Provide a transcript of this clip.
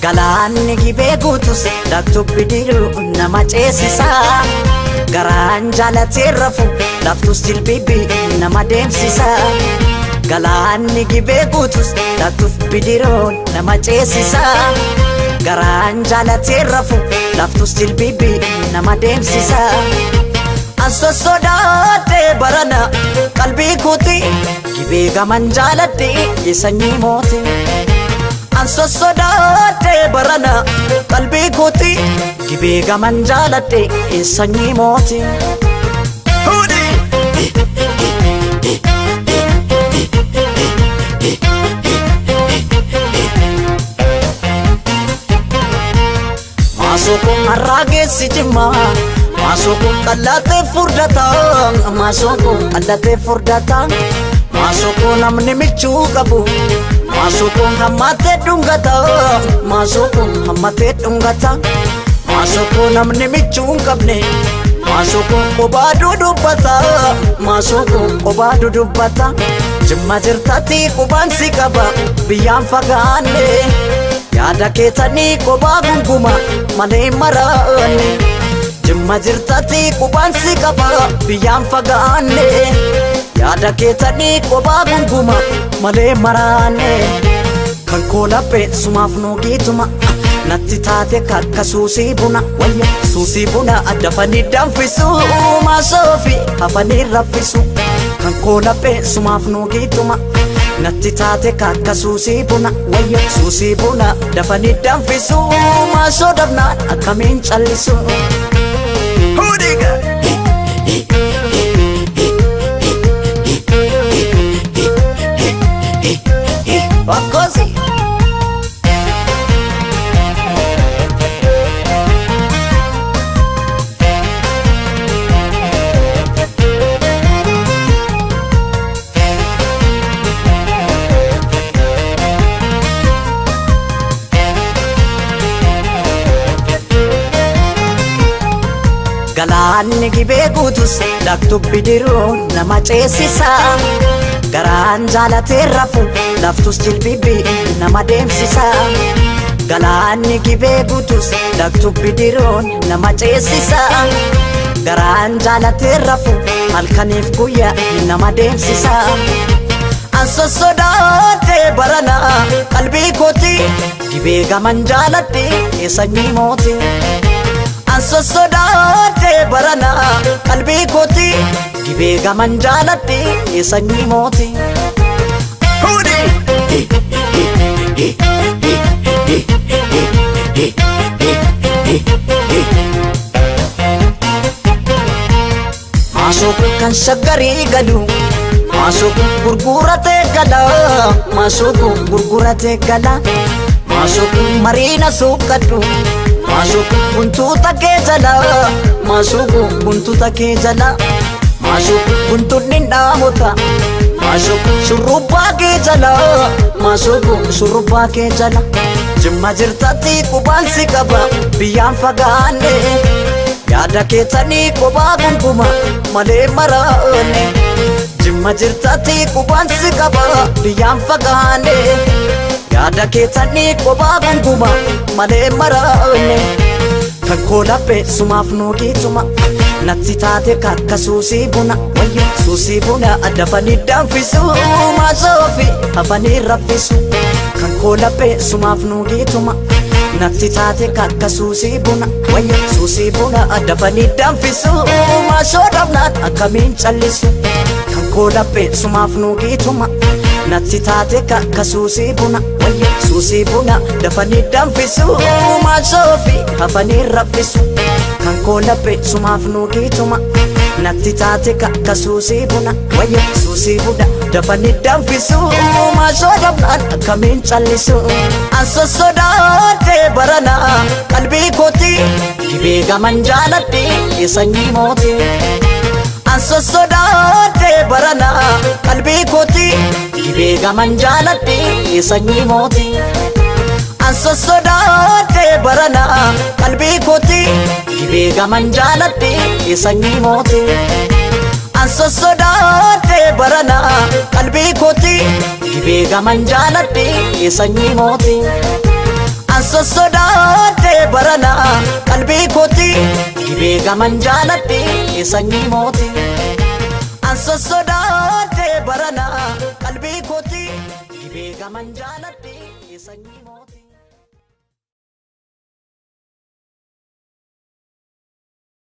Galaanni gibee guutus daktuu bidiruu nama ceesisa. Garaan jaalatee rafu laftus jilbibi nama deemsisa. Galaanni gibee guutus daktuu bidiruu nama ceesisa. Garaan jaalatee rafu laftus jilbibi nama deemsisa. Anso sodaatee barana qalbii kooti gibee gaman jaaladhee sanyii mooti. Anso sodaatee barana qalbii kooti gibee gaman jaaladhee sanyii mooti. Maasoo harrageessi jimmaa Maasoo qallatee furdata. Maasoo qallatee furdata. Maasoo namni michuu qabu. Maasoo hammatee dhungata. Maasoo hammatee dhungata. Maasoo namni michuu qabne. Maasoo kophaa dudubbata. Maasoo kophaa dudubbata. Jimma jirtatti qubaan si qaba biyyaan fagaanne. Yaada keetanii kophaa gunguma malee maraanne. Jimma jirtatti qubaan si qaba biyyaan fagaanne. Yaada keetanii kophaa gunguma malee maraanne. Kan koolaphee sumaaf nuugituma natti taate kakka suusii buna. Wayya suusii buna dafanii danfisu. Maasoofi hafanii raffisu. Kan koolaphee sumaaf nuugituma natti taate kakka suusii buna. Wayya suusii buna dafanii danfisu. Maasoo dhabnaan akkamiin callisu. Wakosi Galaanni gibee guutus daktuu bidiruu nama ceesisa. Garaan jaalatee rafu laftus jilbibi nama deemsisa. Galaanni gibee guutus daktuu bidiruu nama ceesisa. Garaan jaalatee rafu halkaniif guyyaa nama deemsisa. Anso sodaatee barana qalbii kooti gibee gaman jaaladhee sanyii mooti. Anso sodaatee barana qalbii kooti gibee gaman jaaladhee sanyii mooti. Maasoo kan shaggarii galu. Maasoo gurguratee gala. Maasoo gurguratee gala. Maasoo mariina suuqadhu. Maasoo buntuuta kee jala. Maasoo buntuuta kee jala. Maasoo buntuunni dhaamota. Maasoo shurrubbaa kee jala. Maasoo shurrubbaa kee jala. Jimma jirtatti qubaan si qaba biyyaan fagaanne. Yaada keetanii kophaa gunguma malee maraanne. Jimma jirtatti qubaan si qaba biyyaan fagaanne. Yaada keetanii kophaa gunguma malee maraanne. Kan koolaphee sumaaf nuugituma natti taate kakka suusii buna. Wayya suusii buna dafanii danfisu. Maasoofi hafanii raffisu. Kan koolaphee sumaaf nuugituma natti taate kakka suusii buna. Wayya suusii buna dafanii danfisu. Maasoo dhabnaan akkamiin callisu. Kan koolaphee sumaaf nuugituma natti taate kakka suusii buna. Wayya suusii buna dafanii danfisu. Maasoofi hafanii raffisu. Kan koolaphee sumaaf nuugituma natti taate kakka suusii buna. Wayya suusii buna dafanii danfisu. Maasoo dhabnaan akkamiin callisu. Anso sodaatee barana qalbii kooti gibee gaman jaaladhee sanyii mooti. Anso sodaatee barana qalbii kooti gibee gaman jaaladhee sanyii mooti. Anso sodaatee barana qalbii kooti gibee gaman jaaladhee sanyii mooti. Anso sodaatee barana qalbii kooti gibee gaman jaaladhee sanyii mooti. Anso sodaate barana qalbii kooti dhibee gaman jaaladhe sanyii mooti. Anso sodaate barana qalbii kooti dhibee gaman jaaladhe sanyii